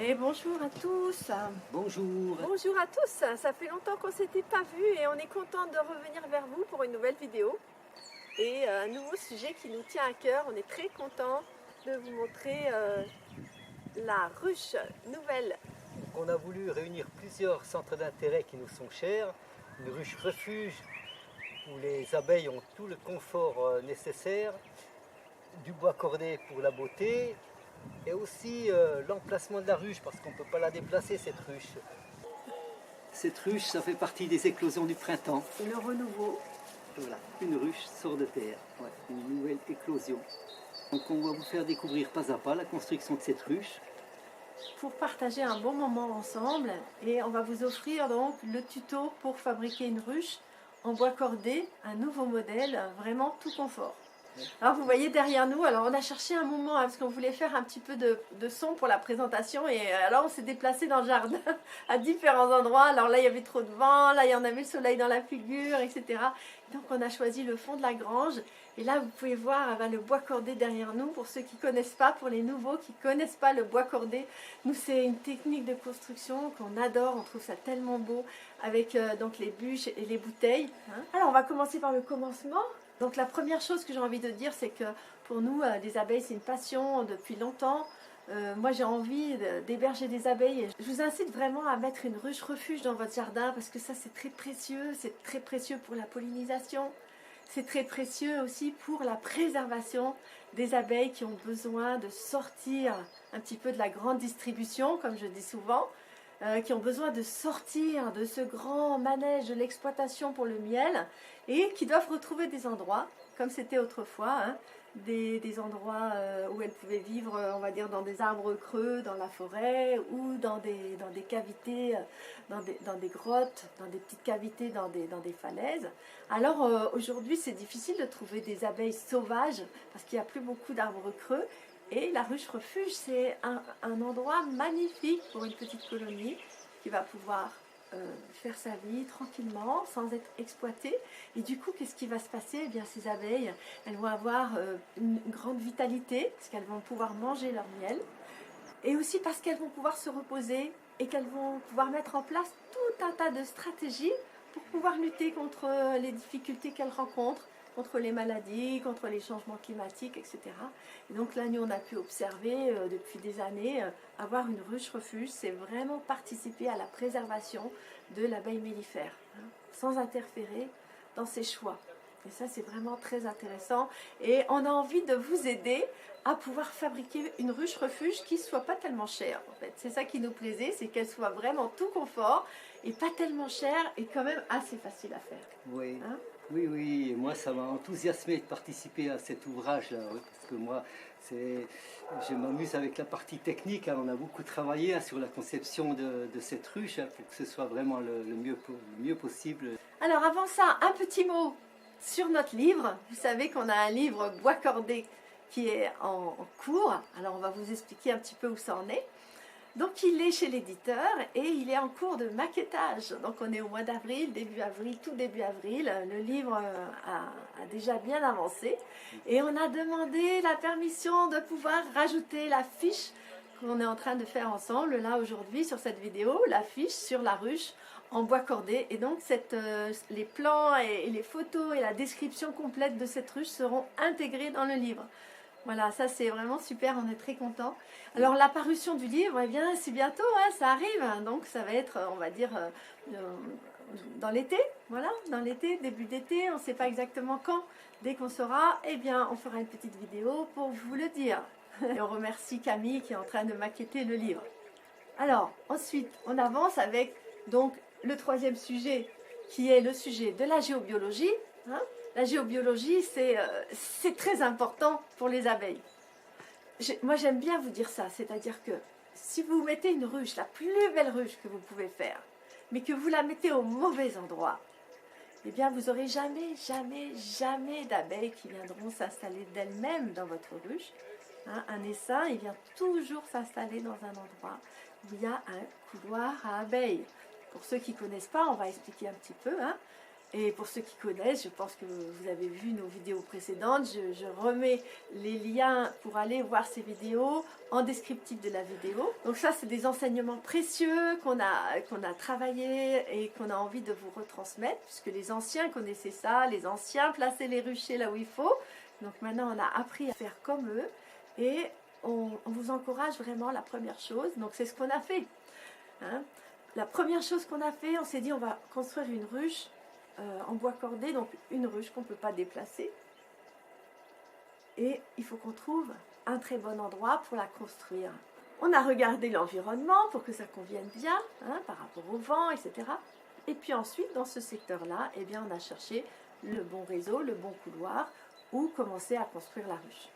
Et bonjour à tous. Bonjour. Bonjour à tous. Ça fait longtemps qu'on ne s'était pas vu et on est content de revenir vers vous pour une nouvelle vidéo. Et un nouveau sujet qui nous tient à cœur. On est très content de vous montrer la ruche nouvelle. On a voulu réunir plusieurs centres d'intérêt qui nous sont chers. Une ruche refuge où les abeilles ont tout le confort nécessaire, du bois cordé pour la beauté et aussi l'emplacement de la ruche parce qu'on ne peut pas la déplacer cette ruche. Cette ruche, ça fait partie des éclosions du printemps. Le renouveau. Voilà, une ruche sort de terre, ouais, une nouvelle éclosion. Donc on va vous faire découvrir pas à pas la construction de cette ruche. Pour partager un bon moment ensemble, et on va vous offrir donc le tuto pour fabriquer une ruche en bois cordé, un nouveau modèle, vraiment tout confort. Alors vous voyez derrière nous, alors on a cherché un moment parce qu'on voulait faire un petit peu de son pour la présentation et alors on s'est déplacé dans le jardin à différents endroits. Alors là il y avait trop de vent, là il y en avait le soleil dans la figure, etc. Donc on a choisi le fond de la grange et là vous pouvez voir le bois cordé derrière nous pour ceux qui ne connaissent pas, pour les nouveaux qui ne connaissent pas le bois cordé. Nous c'est une technique de construction qu'on adore, on trouve ça tellement beau avec donc les bûches et les bouteilles. Alors on va commencer par le commencement. Donc la première chose que j'ai envie de dire, c'est que pour nous, les abeilles, c'est une passion depuis longtemps. Moi, j'ai envie d'héberger des abeilles. Et je vous incite vraiment à mettre une ruche refuge dans votre jardin parce que ça, c'est très précieux. C'est très précieux pour la pollinisation. C'est très précieux aussi pour la préservation des abeilles qui ont besoin de sortir un petit peu de la grande distribution, comme je dis souvent, qui ont besoin de sortir de ce grand manège de l'exploitation pour le miel et qui doivent retrouver des endroits, comme c'était autrefois, des endroits où elles pouvaient vivre, on va dire, dans des arbres creux, dans la forêt ou dans des cavités, dans des grottes, dans des petites cavités, dans des falaises. Alors aujourd'hui, c'est difficile de trouver des abeilles sauvages parce qu'il n'y a plus beaucoup d'arbres creux. Et la ruche refuge, c'est un endroit magnifique pour une petite colonie qui va pouvoir faire sa vie tranquillement, sans être exploitée. Et du coup, qu'est-ce qui va se passer? Eh bien, ces abeilles, elles vont avoir une grande vitalité, parce qu'elles vont pouvoir manger leur miel, et aussi parce qu'elles vont pouvoir se reposer et qu'elles vont pouvoir mettre en place tout un tas de stratégies pour pouvoir lutter contre les difficultés qu'elles rencontrent, contre les maladies, contre les changements climatiques, etc. Et donc là, nous, on a pu observer depuis des années, avoir une ruche refuge, c'est vraiment participer à la préservation de l'abeille mellifère, sans interférer dans ses choix. Et ça, c'est vraiment très intéressant. Et on a envie de vous aider à pouvoir fabriquer une ruche refuge qui ne soit pas tellement chère, en fait. C'est ça qui nous plaisait, c'est qu'elle soit vraiment tout confort et pas tellement chère et quand même assez facile à faire. Oui. Oui, moi ça m'a enthousiasmé de participer à cet ouvrage-là, parce que moi, je m'amuse avec la partie technique, on a beaucoup travaillé sur la conception de cette ruche, pour que ce soit vraiment le mieux possible. Alors avant ça, un petit mot sur notre livre. Vous savez qu'on a un livre bois cordé qui est en cours, alors on va vous expliquer un petit peu où ça en est. Donc il est chez l'éditeur et il est en cours de maquettage. Donc on est au mois d'avril, début avril, tout début avril. Le livre a déjà bien avancé et on a demandé la permission de pouvoir rajouter la fiche qu'on est en train de faire ensemble là aujourd'hui sur cette vidéo, la fiche sur la ruche en bois cordé. Et donc les plans et les photos et la description complète de cette ruche seront intégrés dans le livre. Voilà, ça c'est vraiment super, on est très contents. Alors la parution du livre, eh bien c'est bientôt, ça arrive, donc ça va être, on va dire, dans l'été, voilà, dans l'été, début d'été, on ne sait pas exactement quand. Dès qu'on saura, eh bien on fera une petite vidéo pour vous le dire. Et on remercie Camille qui est en train de maqueter le livre. Alors ensuite, on avance avec donc le troisième sujet qui est le sujet de la géobiologie. La géobiologie, c'est très important pour les abeilles. Moi, j'aime bien vous dire ça, c'est-à-dire que si vous mettez une ruche, la plus belle ruche que vous pouvez faire, mais que vous la mettez au mauvais endroit, eh bien, vous n'aurez jamais d'abeilles qui viendront s'installer d'elles-mêmes dans votre ruche. Un essaim, il vient toujours s'installer dans un endroit où il y a un couloir à abeilles. Pour ceux qui ne connaissent pas, on va expliquer un petit peu. Et pour ceux qui connaissent, je pense que vous avez vu nos vidéos précédentes, je remets les liens pour aller voir ces vidéos en descriptif de la vidéo. Donc ça, c'est des enseignements précieux qu'on a travaillé et qu'on a envie de vous retransmettre, puisque les anciens connaissaient ça, les anciens plaçaient les ruchers là où il faut. Donc maintenant, on a appris à faire comme eux et on vous encourage vraiment la première chose. Donc c'est ce qu'on a fait. Hein. La première chose qu'on a fait, on s'est dit on va construire une ruche en bois cordé, donc une ruche qu'on ne peut pas déplacer. Et il faut qu'on trouve un très bon endroit pour la construire. On a regardé l'environnement pour que ça convienne bien, hein, par rapport au vent, etc. Et puis ensuite, dans ce secteur-là, eh bien, on a cherché le bon réseau, le bon couloir, où commencer à construire la ruche.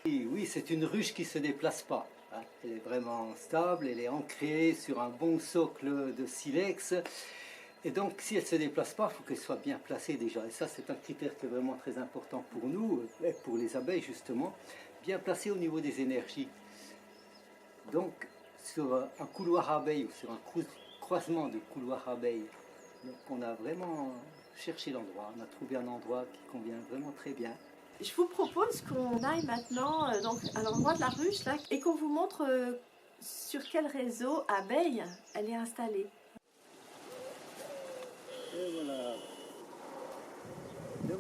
Oui, c'est une ruche qui ne se déplace pas. Hein. Elle est vraiment stable, elle est ancrée sur un bon socle de silex. Et donc, si elle ne se déplace pas, il faut qu'elle soit bien placée déjà. Et ça, c'est un critère qui est vraiment très important pour nous, et pour les abeilles justement, bien placée au niveau des énergies. Donc, sur un couloir abeille ou sur un croisement de couloir abeille, donc on a vraiment cherché l'endroit. On a trouvé un endroit qui convient vraiment très bien. Je vous propose qu'on aille maintenant donc, à l'endroit de la ruche là, et qu'on vous montre sur quel réseau abeille elle est installée. Et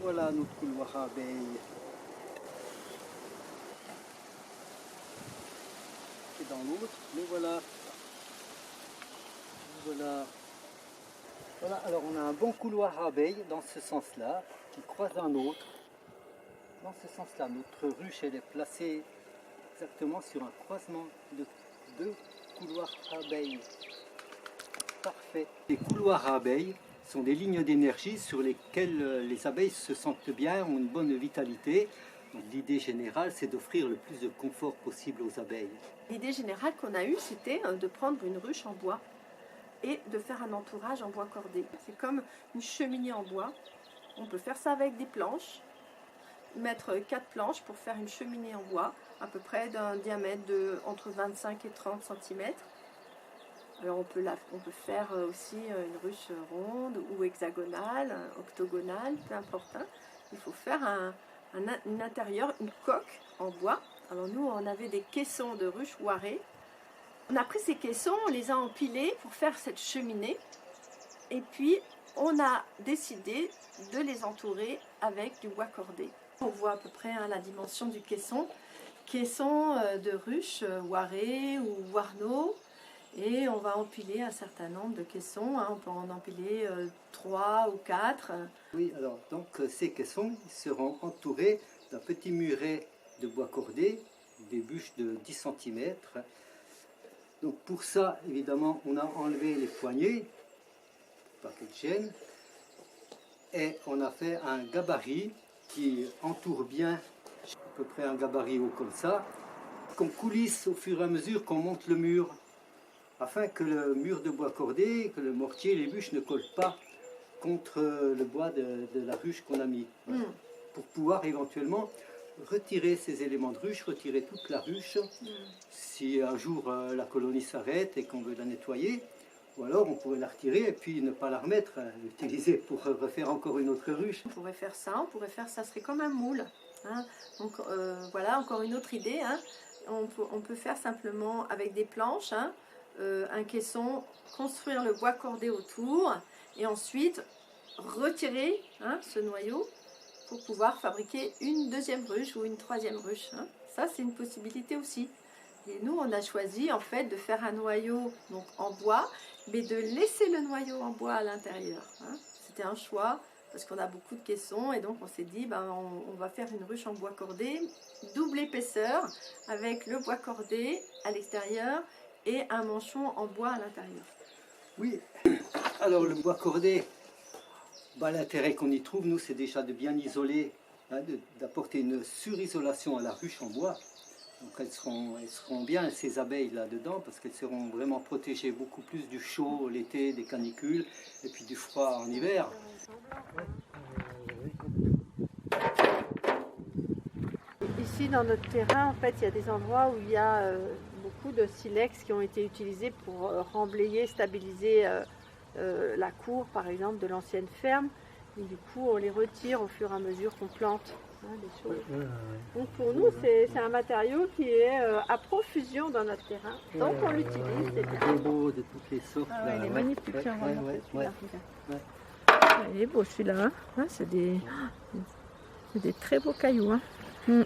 voilà notre couloir abeille. Et dans l'autre, le voilà. Voilà, alors on a un bon couloir abeille dans ce sens-là, qui croise un autre. Dans ce sens-là, notre ruche elle est placée exactement sur un croisement de deux couloirs abeilles. Parfait. Les couloirs abeilles sont des lignes d'énergie sur lesquelles les abeilles se sentent bien, ont une bonne vitalité. L'idée générale, c'est d'offrir le plus de confort possible aux abeilles. L'idée générale qu'on a eue, c'était de prendre une ruche en bois et de faire un entourage en bois cordé. C'est comme une cheminée en bois. On peut faire ça avec des planches, mettre 4 planches pour faire une cheminée en bois, à peu près d'un diamètre de entre 25 et 30 cm. Alors on peut faire aussi une ruche ronde ou hexagonale, octogonale, peu importe. Hein. Il faut faire un intérieur, une coque en bois. Alors nous, on avait des caissons de ruche Ouaré. On a pris ces caissons, on les a empilés pour faire cette cheminée. Et puis, on a décidé de les entourer avec du bois cordé. On voit à peu près la dimension du caisson. Caisson de ruche Ouaré ou Warno. Et on va empiler un certain nombre de caissons, hein. On peut en empiler 3 ou 4. Oui, alors donc ces caissons seront entourés d'un petit muret de bois cordé, des bûches de 10 cm. Donc pour ça, évidemment, on a enlevé les poignées, pas qu'elles gênent, et on a fait un gabarit qui entoure bien, à peu près un gabarit haut comme ça, qu'on coulisse au fur et à mesure qu'on monte le mur, afin que le mur de bois cordé, que le mortier, les bûches ne collent pas contre le bois de la ruche qu'on a mis. Pour pouvoir éventuellement retirer ces éléments de ruche, retirer toute la ruche, si un jour la colonie s'arrête et qu'on veut la nettoyer, ou alors on pourrait la retirer et puis ne pas la remettre, l'utiliser pour refaire encore une autre ruche. On pourrait faire ça, ça serait comme un moule. Hein. Donc voilà, encore une autre idée. Hein. On peut faire simplement avec des planches, hein, un caisson, construire le bois cordé autour et ensuite retirer, hein, ce noyau pour pouvoir fabriquer une deuxième ruche ou une troisième ruche. Hein. Ça, c'est une possibilité aussi. Et nous, on a choisi en fait de faire un noyau donc, en bois, mais de laisser le noyau en bois à l'intérieur. Hein. C'était un choix parce qu'on a beaucoup de caissons et donc on s'est dit ben, on va faire une ruche en bois cordé, double épaisseur avec le bois cordé à l'extérieur et un manchon en bois à l'intérieur. Oui, alors le bois cordé, bah, l'intérêt qu'on y trouve, nous, c'est déjà de bien isoler, hein, d'apporter une surisolation à la ruche en bois. Donc elles seront bien, ces abeilles là-dedans, parce qu'elles seront vraiment protégées beaucoup plus du chaud l'été, des canicules, et puis du froid en hiver. Ici, dans notre terrain, en fait, il y a des endroits où il y a beaucoup de silex qui ont été utilisés pour remblayer, stabiliser la cour, par exemple, de l'ancienne ferme. Et du coup, on les retire au fur et à mesure qu'on plante les choses. Donc pour Ouais. nous, c'est un matériau qui est à profusion dans notre terrain. Donc on l'utilise. Il y a des beaux de toutes les sortes. Ah ouais, là, il est ouais. magnifique. Ouais, Tiens, on va ouais, montrer ouais, celui-là, ouais. regarde. Ouais. Ah, il est beau celui-là. Hein. Ah, c'est des très beaux cailloux. Hein. Mm.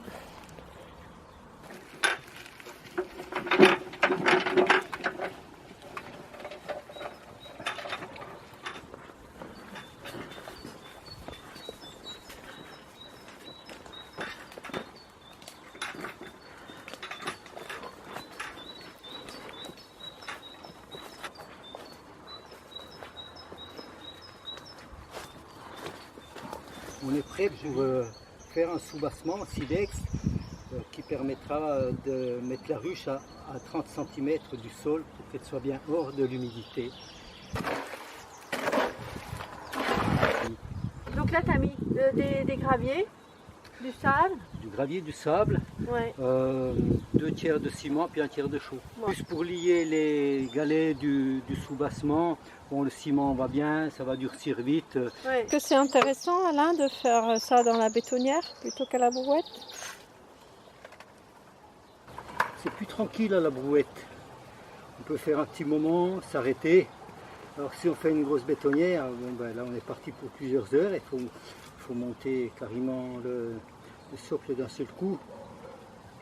On est prêt pour faire un soubassement en silex qui permettra de mettre la ruche à 30 cm du sol pour qu'elle soit bien hors de l'humidité. Donc là, tu as mis des graviers, du sable. Du gravier, du sable, Ouais. 2 tiers de ciment puis 1 tiers de chaux. Bon. Plus pour lier les galets du soubassement, bon, le ciment va bien, ça va durcir vite. Ouais. Est-ce que c'est intéressant, Alain, de faire ça dans la bétonnière plutôt qu'à la brouette? C'est plus tranquille à la brouette. On peut faire un petit moment, s'arrêter. Alors si on fait une grosse bétonnière, bon, ben, là on est parti pour plusieurs heures. Il faut monter carrément le socle d'un seul coup.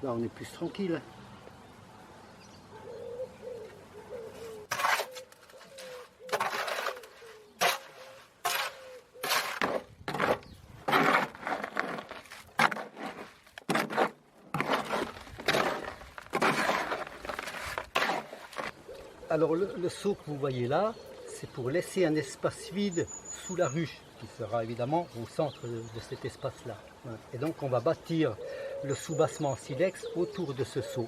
Là on est plus tranquille. Alors le seau que vous voyez là, c'est pour laisser un espace vide sous la ruche, qui sera évidemment au centre de cet espace-là. Et donc on va bâtir le soubassement en silex autour de ce seau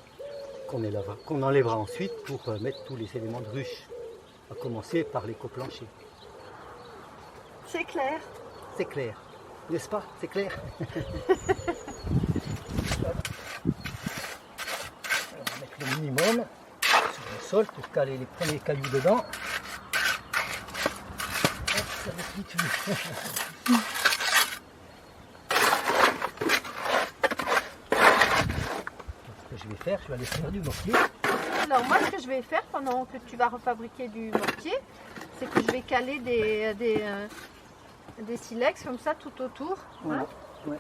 qu'on enlèvera ensuite pour mettre tous les éléments de ruche, à commencer par l'éco-plancher. C'est clair. C'est clair, n'est-ce pas? C'est clair. On va mettre le minimum sur le sol pour caler les premiers cailloux dedans. Hop, ça va vite. Ce que je vais faire, je vais aller faire du mortier. Alors moi, ce que je vais faire pendant que tu vas refabriquer du mortier, c'est que je vais caler des silex comme ça tout autour. Voilà. Hein, Ouais.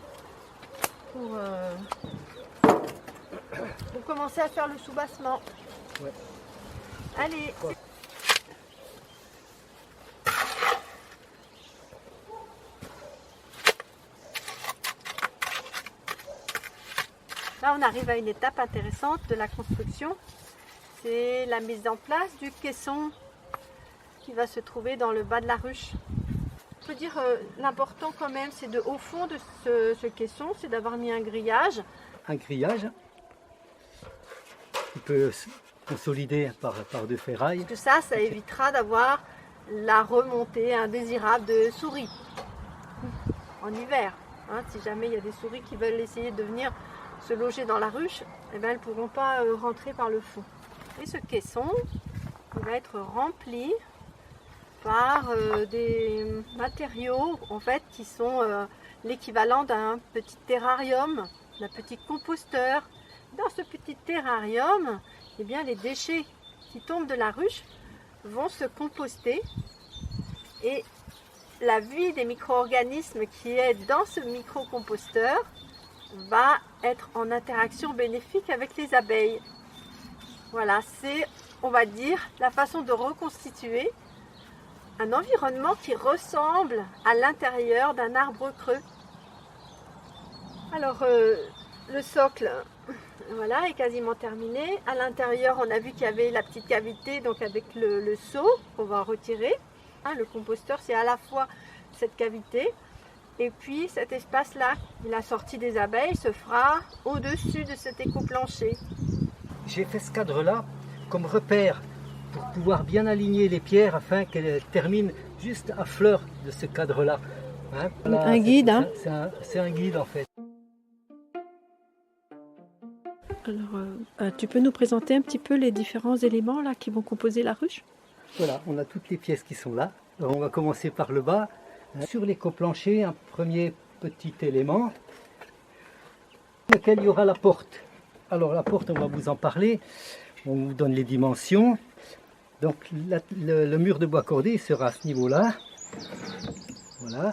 pour commencer à faire le soubassement. Ouais. Allez. Ouais. Là, on arrive à une étape intéressante de la construction. C'est la mise en place du caisson qui va se trouver dans le bas de la ruche. Je peux dire, l'important quand même, c'est au fond de ce caisson, c'est d'avoir mis un grillage. Un grillage qui peut se consolider par deux ferrailles. Tout ça, ça évitera d'avoir la remontée indésirable de souris en hiver. Hein, si jamais il y a des souris qui veulent essayer de venir se loger dans la ruche, eh ben, elles ne pourront pas rentrer par le fond. Et ce caisson, il va être rempli par des matériaux en fait, qui sont l'équivalent d'un petit terrarium, d'un petit composteur. Dans ce petit terrarium, eh bien, les déchets qui tombent de la ruche vont se composter et la vie des micro-organismes qui est dans ce micro-composteur va être en interaction bénéfique avec les abeilles. Voilà, c'est, on va dire, la façon de reconstituer un environnement qui ressemble à l'intérieur d'un arbre creux. Alors, le socle, voilà, est quasiment terminé. À l'intérieur, on a vu qu'il y avait la petite cavité, donc avec le seau qu'on va retirer. Hein, le composteur, c'est à la fois cette cavité et puis cet espace-là. La sortie des abeilles se fera au-dessus de cet éco-plancher. J'ai fait ce cadre-là comme repère pour pouvoir bien aligner les pierres afin qu'elles terminent juste à fleur de ce cadre-là. Hein, voilà, un guide, hein. C'est un guide en fait. Alors, tu peux nous présenter un petit peu les différents éléments là qui vont composer la ruche? Voilà, on a toutes les pièces qui sont là. Alors, on va commencer par le bas. Sur l'éco-plancher, un premier petit élément, lequel il y aura la porte. Alors la porte, on va vous en parler, on vous donne les dimensions. Donc le mur de bois cordé sera à ce niveau-là. Voilà.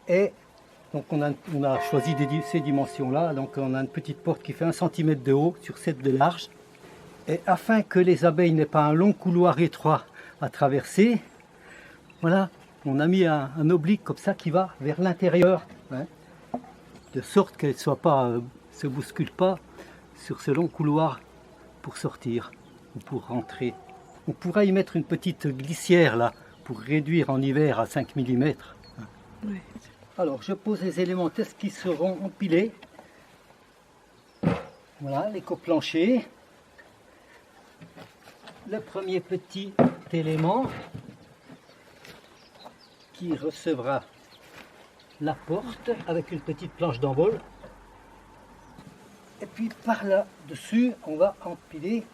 Et donc on a choisi ces dimensions-là. Donc on a une petite porte qui fait 1 cm de haut sur 7 de large. Et afin que les abeilles n'aient pas un long couloir étroit à traverser, voilà, on a mis un oblique comme ça qui va vers l'intérieur, hein, de sorte qu'elles ne se bousculent pas sur ce long couloir pour sortir ou pour rentrer. On pourra y mettre une petite glissière là pour réduire en hiver à 5 mm. Oui. Alors je pose les éléments test qui seront empilés. Voilà, l'éco-plancher. Le premier petit élément qui recevra la porte avec une petite planche d'envol. Et puis par là-dessus, on va empiler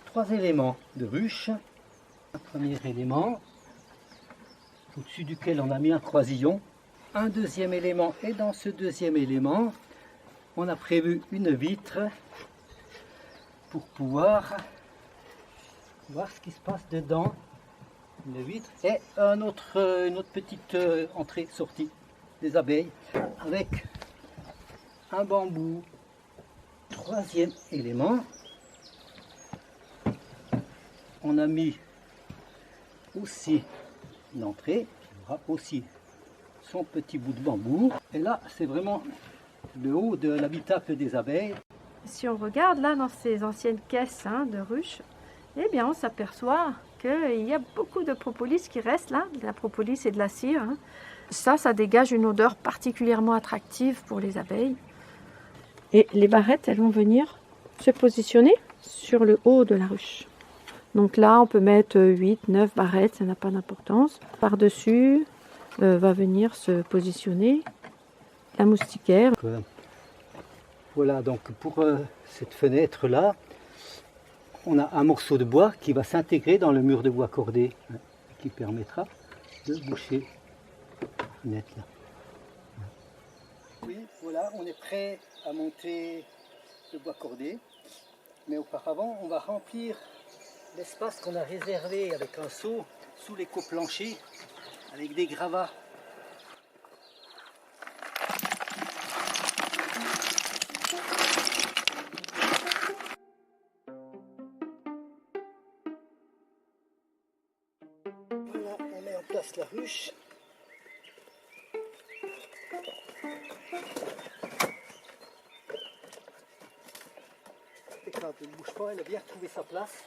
3 éléments de ruche. Un premier élément, au-dessus duquel on a mis un croisillon. Un deuxième élément, et dans ce deuxième élément, on a prévu une vitre pour pouvoir voir ce qui se passe dedans. Une vitre et une autre petite entrée-sortie des abeilles avec un bambou. Troisième élément, on a mis aussi une entrée qui aura aussi son petit bout de bambou. Et là, c'est vraiment le haut de l'habitacle des abeilles. Si on regarde là dans ces anciennes caisses de ruches, eh bien on s'aperçoit qu'il y a beaucoup de propolis qui restent là, de la propolis et de la cire. Ça dégage une odeur particulièrement attractive pour les abeilles. Et les barrettes, elles vont venir se positionner sur le haut de la ruche. Donc là, on peut mettre 8, 9 barrettes, ça n'a pas d'importance. Par-dessus va venir se positionner la moustiquaire. Voilà, donc pour cette fenêtre-là, on a un morceau de bois qui va s'intégrer dans le mur de bois cordé, qui permettra de boucher la fenêtre là. Oui, voilà, on est prêt à monter le bois cordé, mais auparavant, on va remplir l'espace qu'on a réservé avec un seau sous l'éco-plancher, avec des gravats. Voilà, on met en place la ruche. Et quand elle ne bouge pas, elle a bien trouvé sa place.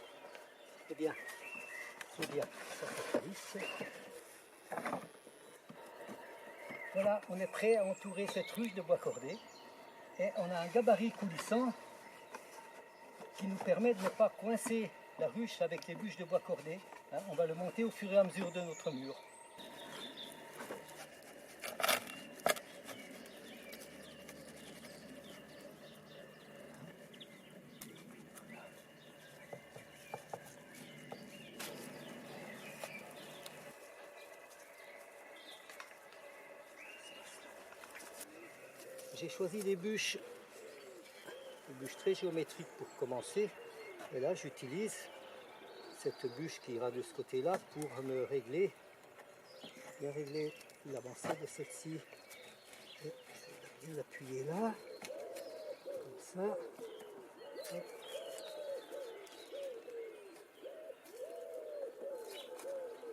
Eh bien, c'est bien, ça se glisse. Voilà, on est prêt à entourer cette ruche de bois cordé. Et on a un gabarit coulissant qui nous permet de ne pas coincer la ruche avec les bûches de bois cordé. On va le monter au fur et à mesure de notre mur. J'ai choisi des bûches très géométriques pour commencer. Et là, j'utilise cette bûche qui ira de ce côté-là pour me régler, bien régler l'avancée de celle-ci. Je vais l'appuyer là, comme ça. Et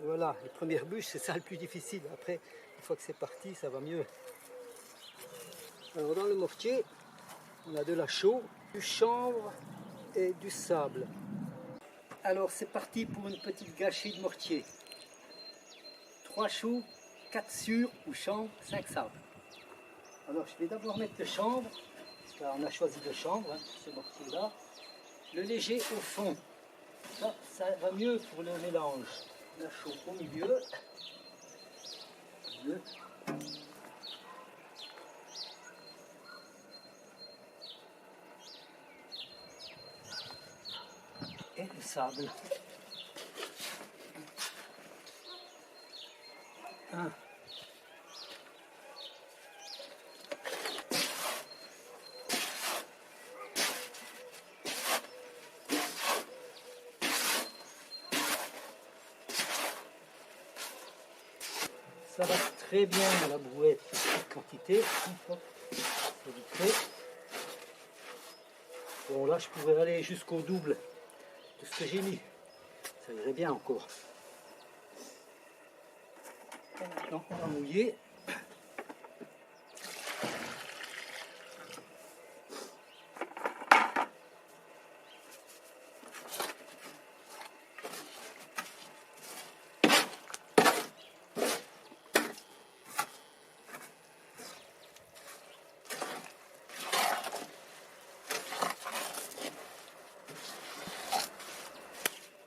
voilà, les premières bûches, c'est ça le plus difficile. Après, une fois que c'est parti, ça va mieux. Alors dans le mortier, on a de la chaux, du chanvre et du sable. Alors c'est parti pour une petite gâchis de mortier. 3 chaux, 4 sûrs ou chanvre, 5 sable. Alors je vais d'abord mettre le chanvre. Là on a choisi le chanvre, ce mortier-là. Le léger au fond. Ça va mieux pour le mélange. La chaux au milieu. Et le sable. 1. Ça va très bien la brouette, petite quantité. Hop, c'est vite fait. Bon là je pourrais aller jusqu'au double de ce que j'ai mis. Ça irait bien encore. Maintenant on va mouiller.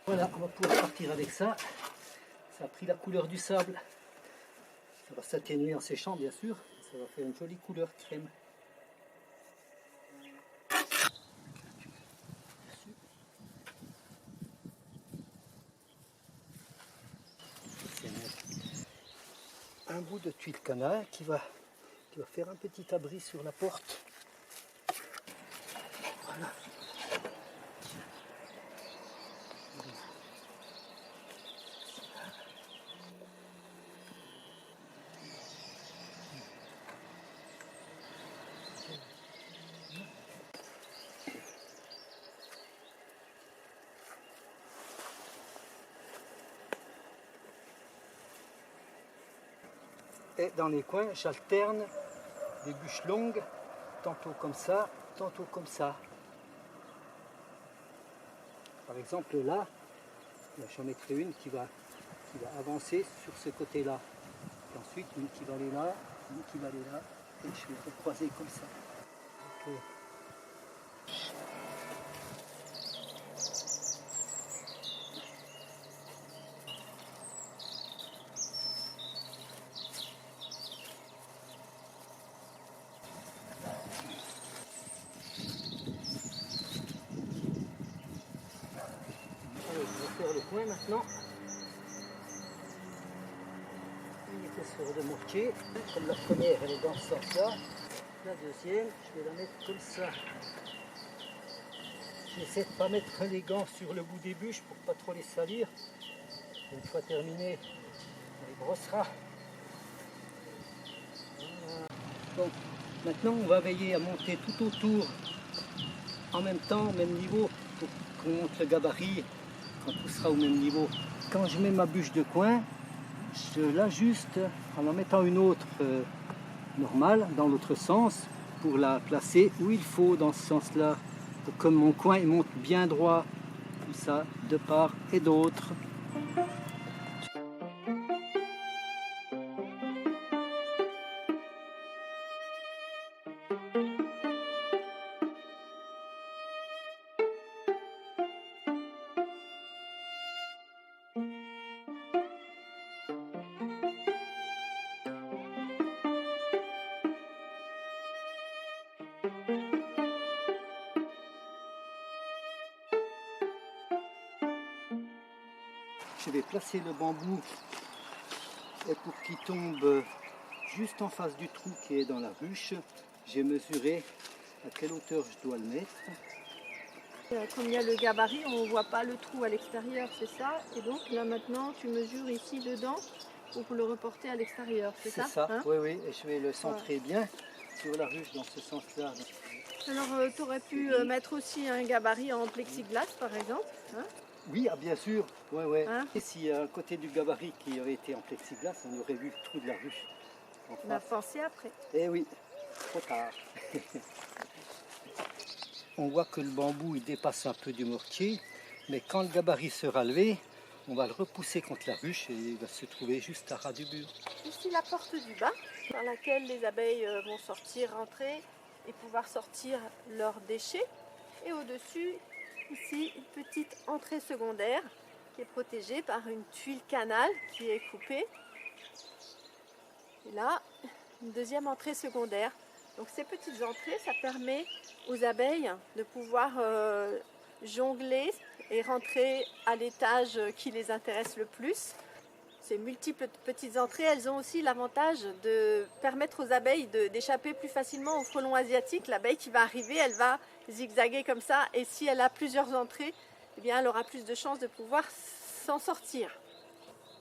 Voilà, on va pouvoir partir avec ça. Ça a pris la couleur du sable. Ça va s'atténuer en séchant, bien sûr. Ça va faire une jolie couleur crème. C'est un bout de tuile canal qui va faire un petit abri sur la porte. Voilà. Et dans les coins, j'alterne des bûches longues, tantôt comme ça, tantôt comme ça. Par exemple là, j'en mettrai une qui va avancer sur ce côté-là. Et ensuite une qui va aller là, une qui va aller là, et je vais recroiser comme ça. Okay. Allez, je vais faire le coin maintenant. Une épaisseur de mortier. Comme la première, elle est dans ce sens-là. La deuxième, je vais la mettre comme ça. J'essaie de ne pas mettre les gants sur le bout des bûches pour pas trop les salir. Une fois terminé, on les brossera. Voilà. Bon, maintenant on va veiller à monter tout autour en même temps, au même niveau, pour qu'on monte le gabarit quand tout sera au même niveau. Quand je mets ma bûche de coin, je l'ajuste en en mettant une autre normale dans l'autre sens pour la placer où il faut dans ce sens-là. Pour que mon coin il monte bien droit, comme ça, de part et d'autre. Je vais placer le bambou et pour qu'il tombe juste en face du trou qui est dans la ruche, j'ai mesuré à quelle hauteur je dois le mettre. Comme il y a le gabarit, on ne voit pas le trou à l'extérieur, c'est ça. Et donc là maintenant, tu mesures ici dedans pour le reporter à l'extérieur, c'est ça? C'est ça, hein? Oui, oui, et je vais le centrer bien sur la ruche dans ce sens-là. Alors tu aurais pu mettre aussi un gabarit en plexiglas par exemple, hein? Oui, ah, bien sûr, ouais, ouais. Hein? Et si à côté du gabarit qui aurait été en plexiglas, on aurait vu le trou de la ruche. On a pensé après. Eh oui, trop tard. On voit que le bambou il dépasse un peu du mortier, mais quand le gabarit sera levé, on va le repousser contre la ruche et il va se trouver juste à ras du mur. Ici la porte du bas, par laquelle les abeilles vont sortir, rentrer et pouvoir sortir leurs déchets. Et au-dessus, ici, une petite entrée secondaire qui est protégée par une tuile canal qui est coupée. Et là, une deuxième entrée secondaire. Donc ces petites entrées, ça permet aux abeilles de pouvoir jongler et rentrer à l'étage qui les intéresse le plus. ces multiples petites entrées, elles ont aussi l'avantage de permettre aux abeilles d'échapper plus facilement au frelon asiatique. L'abeille qui va arriver, elle va zigzaguer comme ça, et si elle a plusieurs entrées, eh bien, elle aura plus de chances de pouvoir s'en sortir.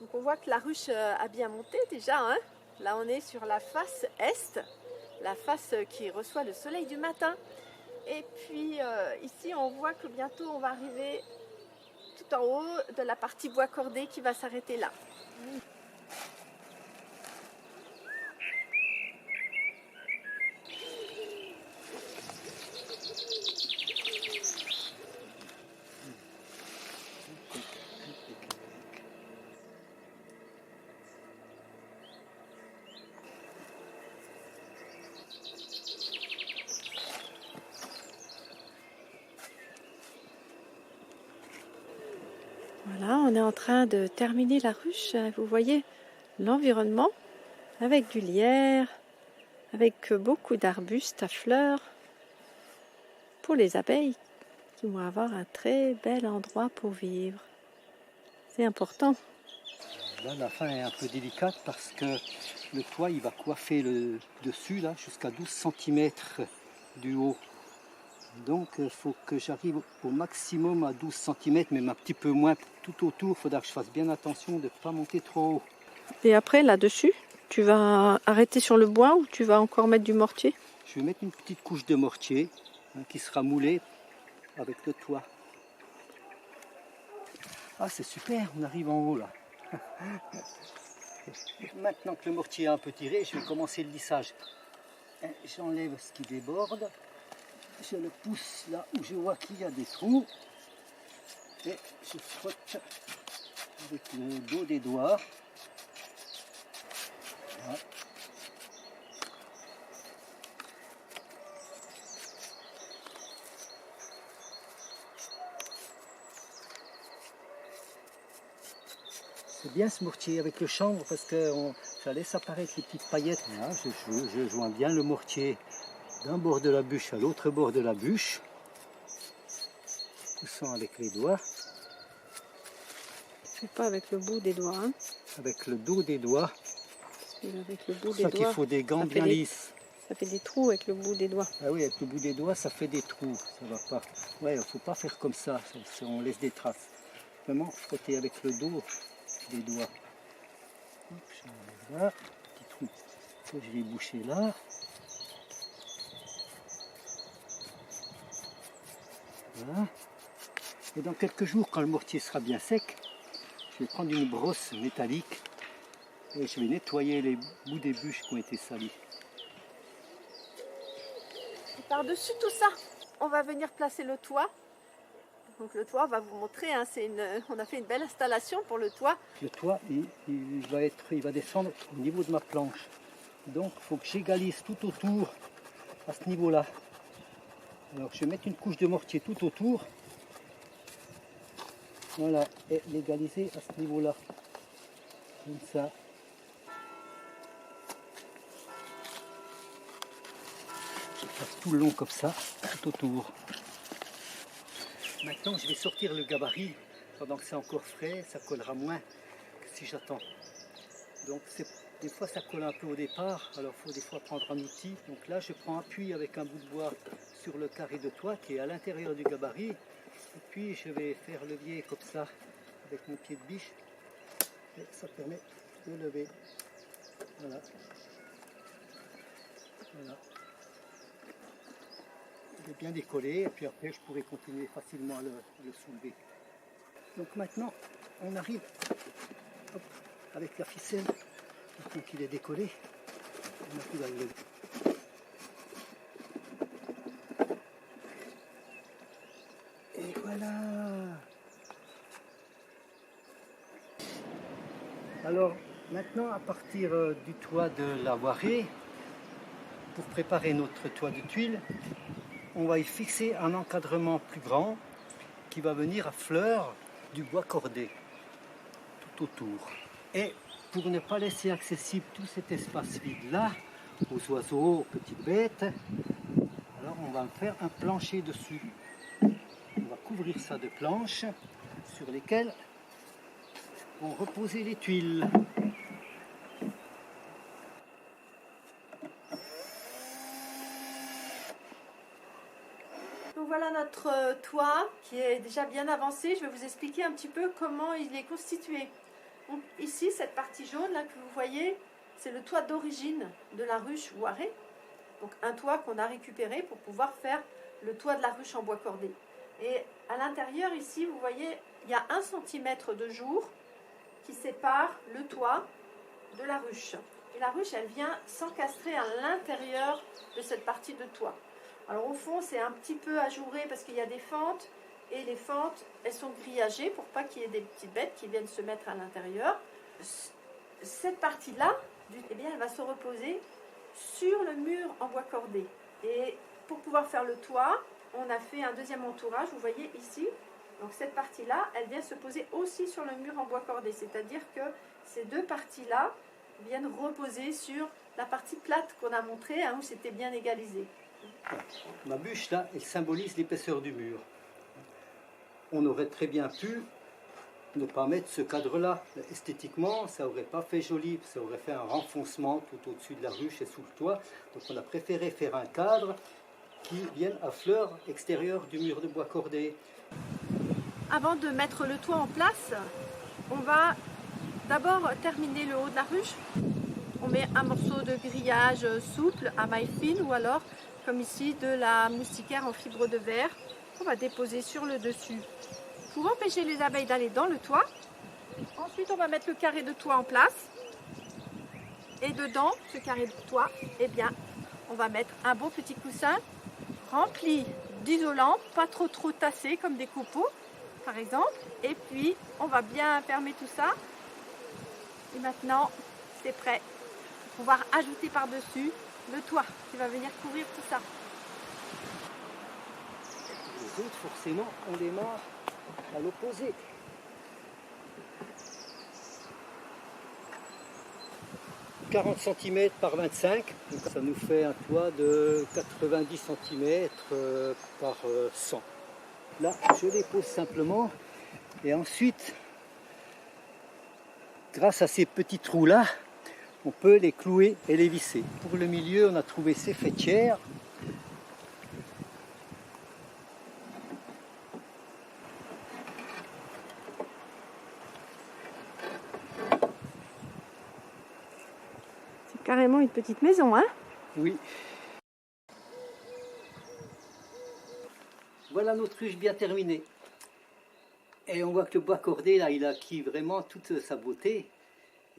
Donc on voit que la ruche a bien monté déjà, hein. Là on est sur la face est, la face qui reçoit le soleil du matin. Et puis ici on voit que bientôt on va arriver tout en haut de la partie bois cordé qui va s'arrêter là. Voilà, on est en train de terminer la ruche. Vous voyez l'environnement avec du lierre, avec beaucoup d'arbustes à fleurs pour les abeilles qui vont avoir un très bel endroit pour vivre. C'est important. Là, la fin est un peu délicate parce que le toit, il va coiffer le dessus là jusqu'à 12 cm du haut. Donc il faut que j'arrive au maximum à 12 cm, même un petit peu moins tout autour. Il faudra que je fasse bien attention de ne pas monter trop haut. Et après, là-dessus, tu vas arrêter sur le bois ou tu vas encore mettre du mortier? Je vais mettre une petite couche de mortier qui sera moulée avec le toit. Ah, c'est super, on arrive en haut là. Maintenant que le mortier est un peu tiré, je vais commencer le lissage. J'enlève ce qui déborde. Je le pousse là où je vois qu'il y a des trous et je frotte avec le dos des doigts. Voilà. C'est bien ce mortier avec le chanvre parce que ça laisse apparaître les petites paillettes. Là, je joins bien le mortier d'un bord de la bûche à l'autre bord de la bûche, poussant avec les doigts. C'est pas avec le bout des doigts. Hein. Avec le dos des doigts. Avec le bout C'est pour ça qu'il faut des gants bien lisses. Ça fait des trous avec le bout des doigts. Ah oui, avec le bout des doigts, ça fait des trous. Ça va pas. Ouais, il ne faut pas faire comme ça. On laisse des traces. Vraiment frotter avec le dos des doigts. Hop, j'enlève là, petit trou que je vais boucher là. Voilà. Et dans quelques jours, quand le mortier sera bien sec, je vais prendre une brosse métallique et je vais nettoyer les bouts des bûches qui ont été salis. Par-dessus tout ça, on va venir placer le toit. Donc le toit, on va vous montrer, hein, on a fait une belle installation pour le toit. Le toit, il va descendre au niveau de ma planche. Donc il faut que j'égalise tout autour à ce niveau-là. Alors je vais mettre une couche de mortier tout autour. Voilà, et l'égaliser à ce niveau-là. Comme ça. Je passe tout le long comme ça, tout autour. Maintenant je vais sortir le gabarit. Pendant que c'est encore frais, ça collera moins que si j'attends. Donc des fois ça colle un peu au départ, alors il faut des fois prendre un outil. Donc là je prends appui avec un bout de bois sur le carré de toit qui est à l'intérieur du gabarit. Et puis je vais faire levier comme ça avec mon pied de biche. Et ça permet de lever. Voilà. Voilà. Il est bien décollé et puis après je pourrai continuer facilement à le soulever. Donc maintenant on arrive avec la ficelle. Maintenant qu'il est décollé, on arrive à le lever. Et voilà. Alors maintenant à partir du toit de la Voirée, pour préparer notre toit de tuiles, on va y fixer un encadrement plus grand qui va venir à fleur du bois cordé tout autour. Et pour ne pas laisser accessible tout cet espace vide là aux oiseaux, aux petites bêtes, alors on va faire un plancher dessus. On va couvrir ça de planches sur lesquelles ont reposé les tuiles. Donc voilà notre toit qui est déjà bien avancé. Je vais vous expliquer un petit peu comment il est constitué. Donc, ici, cette partie jaune là que vous voyez, c'est le toit d'origine de la ruche Ouaré. Donc un toit qu'on a récupéré pour pouvoir faire le toit de la ruche en bois cordé. Et à l'intérieur ici, vous voyez, il y a 1 cm de jour qui sépare le toit de la ruche. Et la ruche, elle vient s'encastrer à l'intérieur de cette partie de toit. Alors au fond, c'est un petit peu ajouré parce qu'il y a des fentes. Et les fentes, elles sont grillagées pour pas qu'il y ait des petites bêtes qui viennent se mettre à l'intérieur. Cette partie-là, eh bien, elle va se reposer sur le mur en bois cordé. Et pour pouvoir faire le toit, on a fait un deuxième entourage, vous voyez ici. Donc cette partie-là, elle vient se poser aussi sur le mur en bois cordé. C'est-à-dire que ces deux parties-là viennent reposer sur la partie plate qu'on a montrée, hein, où c'était bien égalisé. Ma bûche là, elle symbolise l'épaisseur du mur. On aurait très bien pu ne pas mettre ce cadre-là. Esthétiquement, ça n'aurait pas fait joli, ça aurait fait un renfoncement tout au-dessus de la ruche et sous le toit. Donc on a préféré faire un cadre qui vienne à fleur extérieure du mur de bois cordé. Avant de mettre le toit en place, on va d'abord terminer le haut de la ruche. On met un morceau de grillage souple à maille fine ou alors, comme ici, de la moustiquaire en fibre de verre qu'on va déposer sur le dessus pour empêcher les abeilles d'aller dans le toit. Ensuite, on va mettre le carré de toit en place. Et dedans, ce carré de toit, eh bien, on va mettre un beau petit coussin rempli d'isolant, pas trop tassé comme des copeaux, par exemple. Et puis, on va bien fermer tout ça. Et maintenant, c'est prêt pour pouvoir ajouter par-dessus le toit qui va venir couvrir tout ça. Les autres, forcément, on démarre à l'opposé. « 40 cm par 25, donc ça nous fait un toit de 90 cm par 100. Là, je les pose simplement et ensuite, grâce à ces petits trous-là, on peut les clouer et les visser. Pour le milieu, on a trouvé ces faîtières. C'est carrément une petite maison, hein? Oui. Voilà notre ruche bien terminée. Et on voit que le bois cordé, là, il a acquis vraiment toute sa beauté.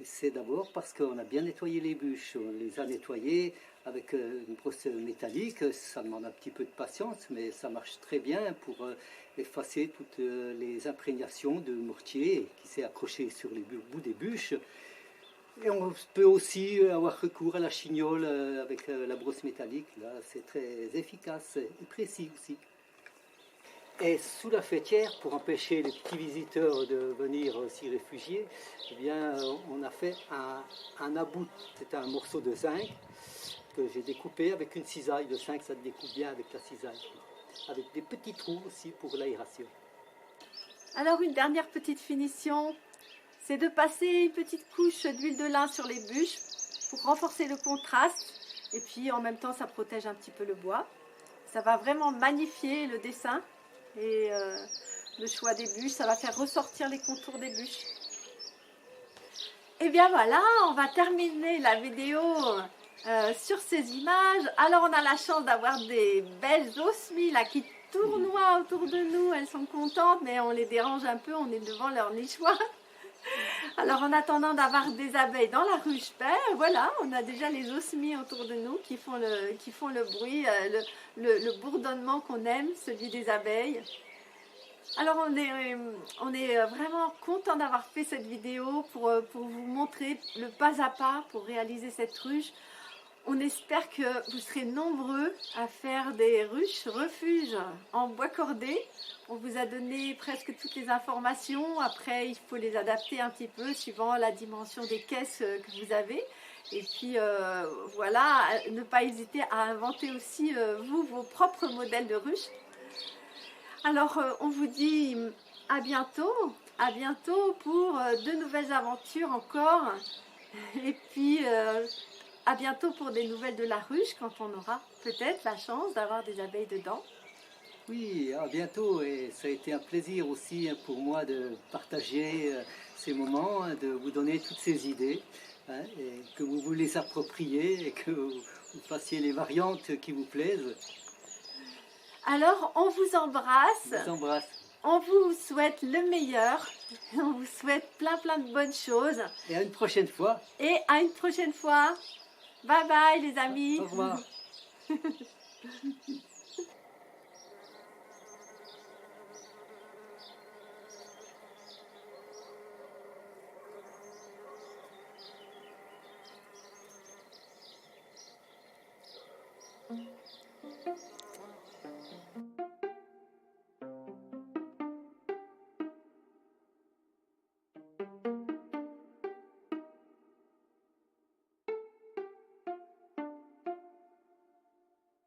C'est d'abord parce qu'on a bien nettoyé les bûches. On les a nettoyées avec une brosse métallique. Ça demande un petit peu de patience, mais ça marche très bien pour effacer toutes les imprégnations de mortier qui s'est accroché sur les bouts des bûches. Et on peut aussi avoir recours à la chignole avec la brosse métallique. Là, c'est très efficace et précis aussi. Et sous la faîtière, pour empêcher les petits visiteurs de venir s'y réfugier, eh bien, on a fait un about. C'est un morceau de zinc que j'ai découpé avec une cisaille de 5, ça se découpe bien avec la cisaille. Avec des petits trous aussi pour l'aération. Alors une dernière petite finition, c'est de passer une petite couche d'huile de lin sur les bûches pour renforcer le contraste. Et puis en même temps, ça protège un petit peu le bois. Ça va vraiment magnifier le dessin. Et le choix des bûches, ça va faire ressortir les contours des bûches. Et bien voilà, on va terminer la vidéo sur ces images. Alors on a la chance d'avoir des belles osmies là qui tournoient autour de nous. Elles sont contentes, mais on les dérange un peu, on est devant leur nichoir. Alors en attendant d'avoir des abeilles dans la ruche, ben voilà, on a déjà les osmies autour de nous qui font le bruit, le bourdonnement qu'on aime, celui des abeilles. Alors on est vraiment content d'avoir fait cette vidéo pour vous montrer le pas à pas pour réaliser cette ruche. On espère que vous serez nombreux à faire des ruches refuges en bois cordé. On vous a donné presque toutes les informations. Après, il faut les adapter un petit peu suivant la dimension des caisses que vous avez. Et puis voilà, ne pas hésiter à inventer aussi vous vos propres modèles de ruches. Alors on vous dit à bientôt à bientôt pour de nouvelles aventures encore. Et puis à bientôt pour des nouvelles de la ruche quand on aura peut-être la chance d'avoir des abeilles dedans. Oui, à bientôt et ça a été un plaisir aussi pour moi de partager ces moments, de vous donner toutes ces idées et que vous vous les appropriez et que vous fassiez les variantes qui vous plaisent. Alors on vous embrasse. Je vous embrasse. On vous souhaite le meilleur. On vous souhaite plein de bonnes choses. Et à une prochaine fois. Et à une prochaine fois. Bye bye les amis. Au revoir.